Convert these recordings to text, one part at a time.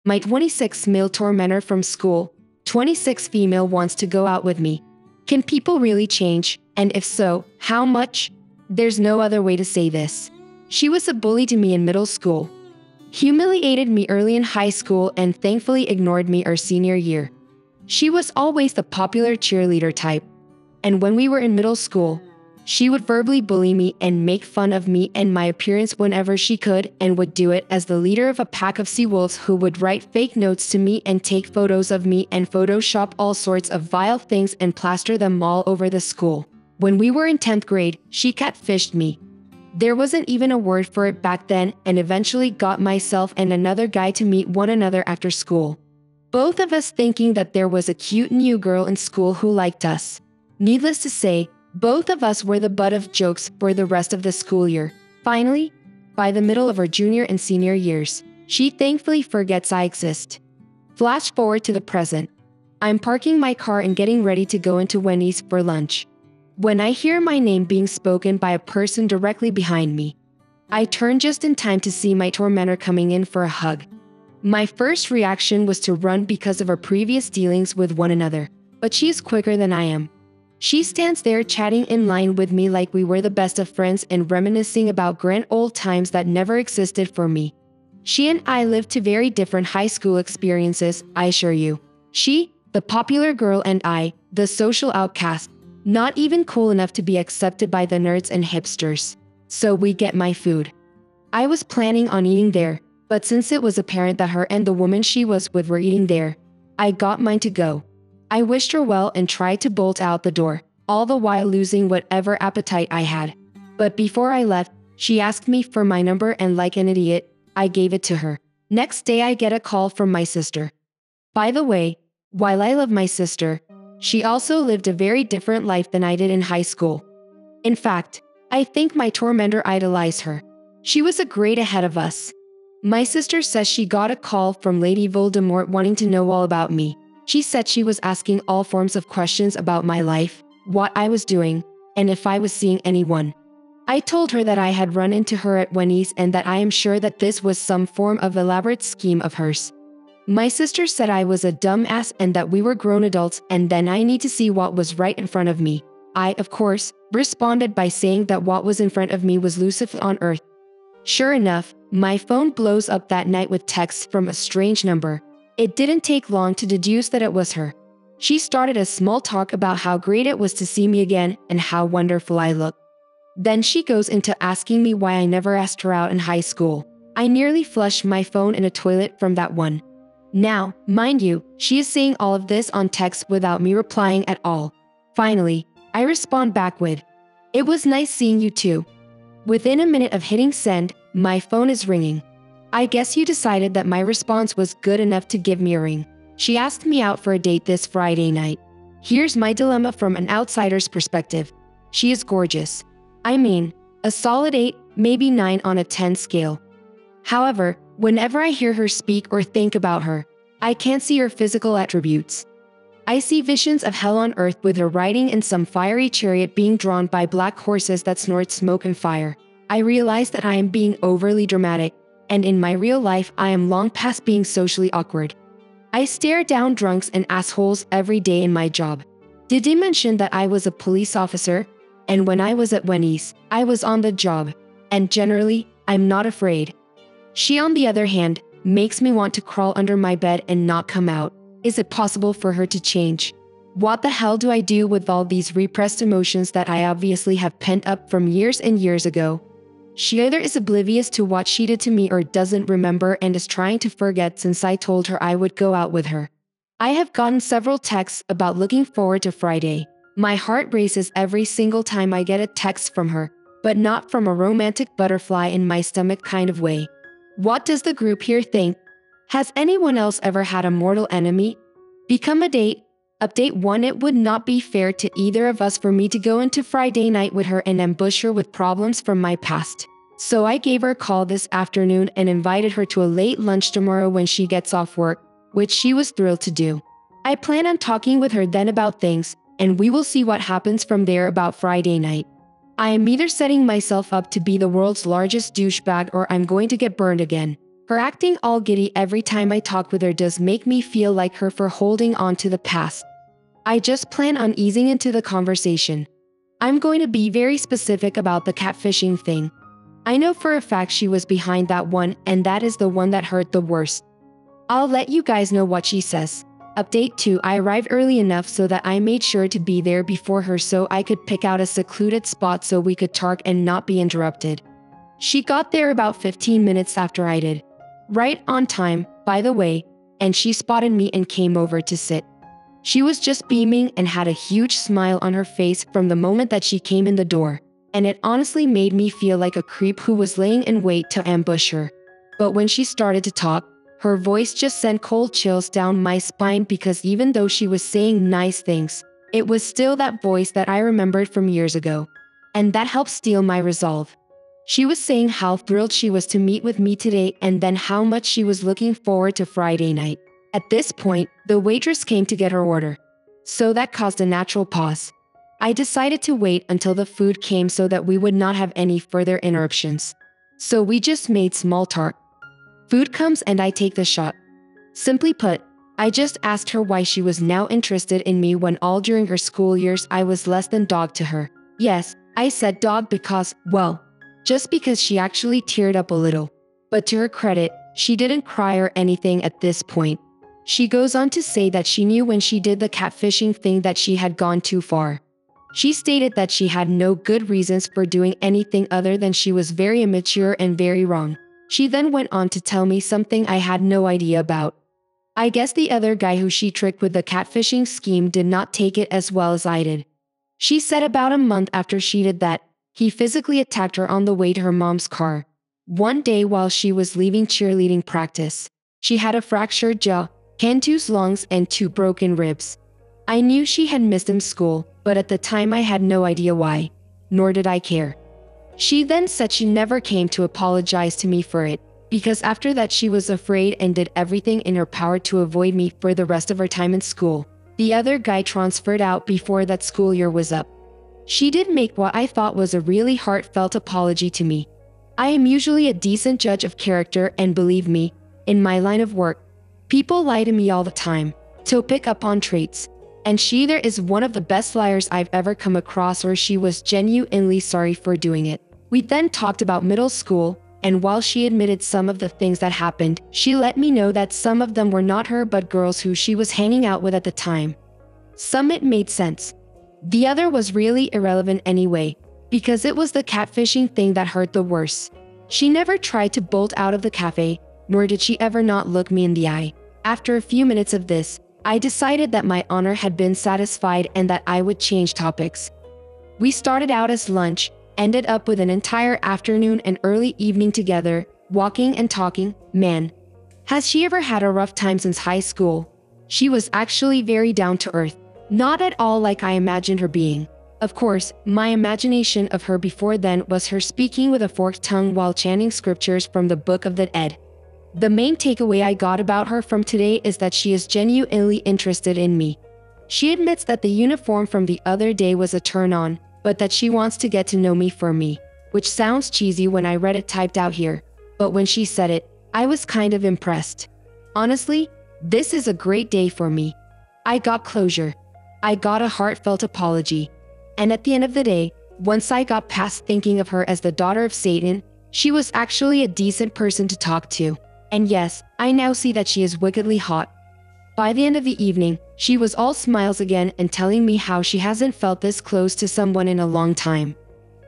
My 26 male tormentor from school, 26 female wants to go out with me. Can people really change? And if so, how much? There's no other way to say this. She was a bully to me in middle school, humiliated me early in high school, and thankfully ignored me our senior year. She was always the popular cheerleader type. And when we were in middle school, she would verbally bully me and make fun of me and my appearance whenever she could, and would do it as the leader of a pack of seawolves who would write fake notes to me and take photos of me and Photoshop all sorts of vile things and plaster them all over the school. When we were in 10th grade, she catfished me. There wasn't even a word for it back then, and eventually got myself and another guy to meet one another after school. Both of us thinking that there was a cute new girl in school who liked us. Needless to say, both of us were the butt of jokes for the rest of the school year. Finally, by the middle of our junior and senior years, she thankfully forgets I exist. Flash forward to the present. I'm parking my car and getting ready to go into Wendy's for lunch, when I hear my name being spoken by a person directly behind me. I turn just in time to see my tormentor coming in for a hug. My first reaction was to run because of our previous dealings with one another, but she is quicker than I am. She stands there chatting in line with me like we were the best of friends and reminiscing about grand old times that never existed for me. She and I lived two very different high school experiences, I assure you. She, the popular girl, and I, the social outcast, not even cool enough to be accepted by the nerds and hipsters. So we get my food. I was planning on eating there, but since it was apparent that her and the woman she was with were eating there, I got mine to go. I wished her well and tried to bolt out the door, all the while losing whatever appetite I had. But before I left, she asked me for my number, and like an idiot, I gave it to her. Next day I get a call from my sister. By the way, while I love my sister, she also lived a very different life than I did in high school. In fact, I think my tormentor idolized her. She was a grade ahead of us. My sister says she got a call from Lady Voldemort wanting to know all about me. She said she was asking all forms of questions about my life, what I was doing, and if I was seeing anyone. I told her that I had run into her at Wendy's and that I am sure that this was some form of elaborate scheme of hers. My sister said I was a dumbass and that we were grown adults, and then I need to see what was right in front of me. I, of course, responded by saying that what was in front of me was Lucifer on earth. Sure enough, my phone blows up that night with texts from a strange number. It didn't take long to deduce that it was her. She started a small talk about how great it was to see me again and how wonderful I looked. Then she goes into asking me why I never asked her out in high school. I nearly flushed my phone in a toilet from that one. Now, mind you, she is saying all of this on text without me replying at all. Finally, I respond back with, "It was nice seeing you too." Within a minute of hitting send, my phone is ringing. I guess you decided that my response was good enough to give me a ring. She asked me out for a date this Friday night. Here's my dilemma from an outsider's perspective. She is gorgeous. I mean, a solid 8, maybe 9 on a 10 scale. However, whenever I hear her speak or think about her, I can't see her physical attributes. I see visions of hell on earth with her riding in some fiery chariot being drawn by black horses that snort smoke and fire. I realize that I am being overly dramatic, and in my real life I am long past being socially awkward. I stare down drunks and assholes every day in my job. Did they mention that I was a police officer? And when I was at Wendy's, I was on the job, and generally, I'm not afraid. She, on the other hand, makes me want to crawl under my bed and not come out. Is it possible for her to change? What the hell do I do with all these repressed emotions that I obviously have pent up from years and years ago? She either is oblivious to what she did to me or doesn't remember and is trying to forget since I told her I would go out with her. I have gotten several texts about looking forward to Friday. My heart races every single time I get a text from her, but not from a romantic butterfly in my stomach kind of way. What does the group here think? Has anyone else ever had a mortal enemy? Become a date. Update 1: It would not be fair to either of us for me to go into Friday night with her and ambush her with problems from my past. So I gave her a call this afternoon and invited her to a late lunch tomorrow when she gets off work, which she was thrilled to do. I plan on talking with her then about things, and we will see what happens from there about Friday night. I am either setting myself up to be the world's largest douchebag or I'm going to get burned again. Her acting all giddy every time I talk with her does make me feel like her for holding on to the past. I just plan on easing into the conversation. I'm going to be very specific about the catfishing thing. I know for a fact she was behind that one, and that is the one that hurt the worst. I'll let you guys know what she says. Update 2: I arrived early enough so that I made sure to be there before her so I could pick out a secluded spot so we could talk and not be interrupted. She got there about 15 minutes after I did. Right on time, by the way, and she spotted me and came over to sit. She was just beaming and had a huge smile on her face from the moment that she came in the door, and it honestly made me feel like a creep who was laying in wait to ambush her. But when she started to talk, her voice just sent cold chills down my spine because even though she was saying nice things, it was still that voice that I remembered from years ago. And that helped steel my resolve. She was saying how thrilled she was to meet with me today and then how much she was looking forward to Friday night. At this point, the waitress came to get her order. So that caused a natural pause. I decided to wait until the food came so that we would not have any further interruptions. So we just made small talk. Food comes and I take the shot. Simply put, I just asked her why she was now interested in me when all during her school years I was less than dog to her. Yes, I said dog because, well, just because she actually teared up a little. But to her credit, she didn't cry or anything at this point. She goes on to say that she knew when she did the catfishing thing that she had gone too far. She stated that she had no good reasons for doing anything other than she was very immature and very wrong. She then went on to tell me something I had no idea about. I guess the other guy who she tricked with the catfishing scheme did not take it as well as I did. She said about a month after she did that, he physically attacked her on the way to her mom's car. One day while she was leaving cheerleading practice, she had a fractured jaw, contused lungs, and 2 broken ribs. I knew she had missed in school, but at the time I had no idea why, nor did I care. She then said she never came to apologize to me for it, because after that she was afraid and did everything in her power to avoid me for the rest of her time in school. The other guy transferred out before that school year was up. She did make what I thought was a really heartfelt apology to me. I am usually a decent judge of character, and believe me, in my line of work, people lie to me all the time, to pick up on traits. And she either is one of the best liars I've ever come across or she was genuinely sorry for doing it. We then talked about middle school, and while she admitted some of the things that happened, she let me know that some of them were not her but girls who she was hanging out with at the time. Some it made sense. The other was really irrelevant anyway, because it was the catfishing thing that hurt the worst. She never tried to bolt out of the cafe, nor did she ever not look me in the eye. After a few minutes of this, I decided that my honor had been satisfied and that I would change topics. We started out as lunch, ended up with an entire afternoon and early evening together, walking and talking. Man, has she ever had a rough time since high school? She was actually very down to earth, not at all like I imagined her being. Of course, my imagination of her before then was her speaking with a forked tongue while chanting scriptures from the Book of the Dead. The main takeaway I got about her from today is that she is genuinely interested in me. She admits that the uniform from the other day was a turn-on, but that she wants to get to know me for me, which sounds cheesy when I read it typed out here, but when she said it, I was kind of impressed. Honestly, this is a great day for me. I got closure. I got a heartfelt apology. And at the end of the day, once I got past thinking of her as the daughter of Satan, she was actually a decent person to talk to. And yes, I now see that she is wickedly hot. By the end of the evening, she was all smiles again and telling me how she hasn't felt this close to someone in a long time.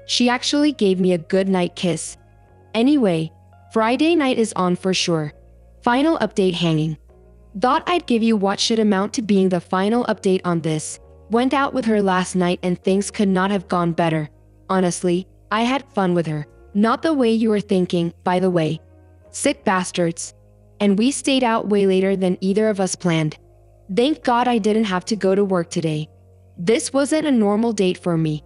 She actually gave me a good night kiss. Anyway, Friday night is on for sure. Final update hanging. Thought I'd give you what should amount to being the final update on this. Went out with her last night and things could not have gone better. Honestly, I had fun with her. Not the way you were thinking, by the way. Sick bastards. And we stayed out way later than either of us planned. Thank God I didn't have to go to work today. This wasn't a normal date for me.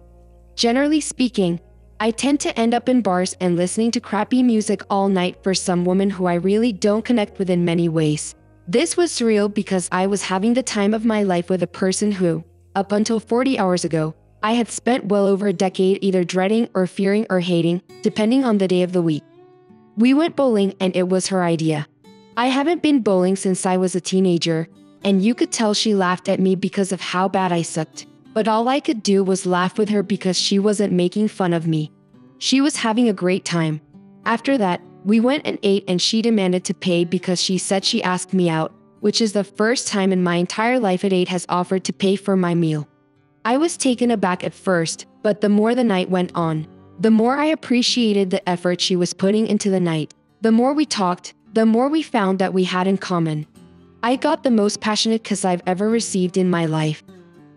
Generally speaking, I tend to end up in bars and listening to crappy music all night for some woman who I really don't connect with in many ways. This was surreal because I was having the time of my life with a person who, up until 40 hours ago, I had spent well over a decade either dreading or fearing or hating, depending on the day of the week. We went bowling and it was her idea. I haven't been bowling since I was a teenager, and you could tell she laughed at me because of how bad I sucked. But all I could do was laugh with her because she wasn't making fun of me. She was having a great time. After that, we went and ate and she demanded to pay because she said she asked me out, which is the first time in my entire life a date has offered to pay for my meal. I was taken aback at first, but the more the night went on, the more I appreciated the effort she was putting into the night. The more we talked, the more we found that we had in common. I got the most passionate kiss I've ever received in my life.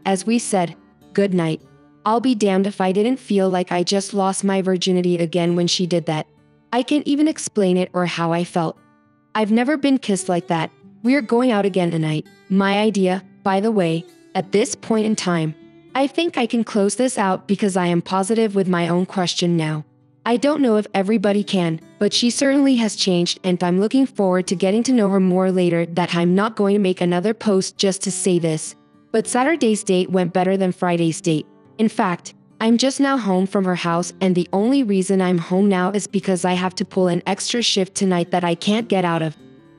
As we said, "Good night." I'll be damned if I didn't feel like I just lost my virginity again when she did that. I can't even explain it or how I felt. I've never been kissed like that. We're going out again tonight. My idea, by the way, at this point in time. I think I can close this out because I am positive with my own question now. I don't know if everybody can, but she certainly has changed and I'm looking forward to getting to know her more later. That I'm not going to make another post just to say this. But Saturday's date went better than Friday's date. In fact, I'm just now home from her house and the only reason I'm home now is because I have to pull an extra shift tonight that I can't get out of.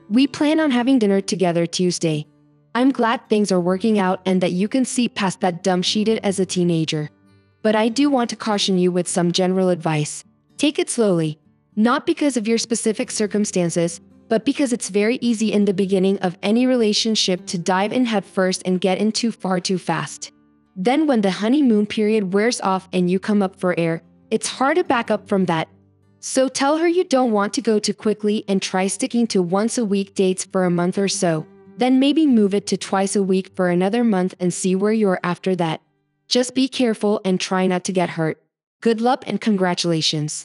We plan on having dinner together Tuesday. I'm glad things are working out and that you can see past that dumb she did as a teenager. But I do want to caution you with some general advice. Take it slowly. Not because of your specific circumstances, but because it's very easy in the beginning of any relationship to dive in head first and get in too far too fast. Then when the honeymoon period wears off and you come up for air, it's hard to back up from that. So tell her you don't want to go too quickly and try sticking to once-a-week dates for a month or so. Then maybe move it to twice a week for another month and see where you're after that. Just be careful and try not to get hurt. Good luck and congratulations.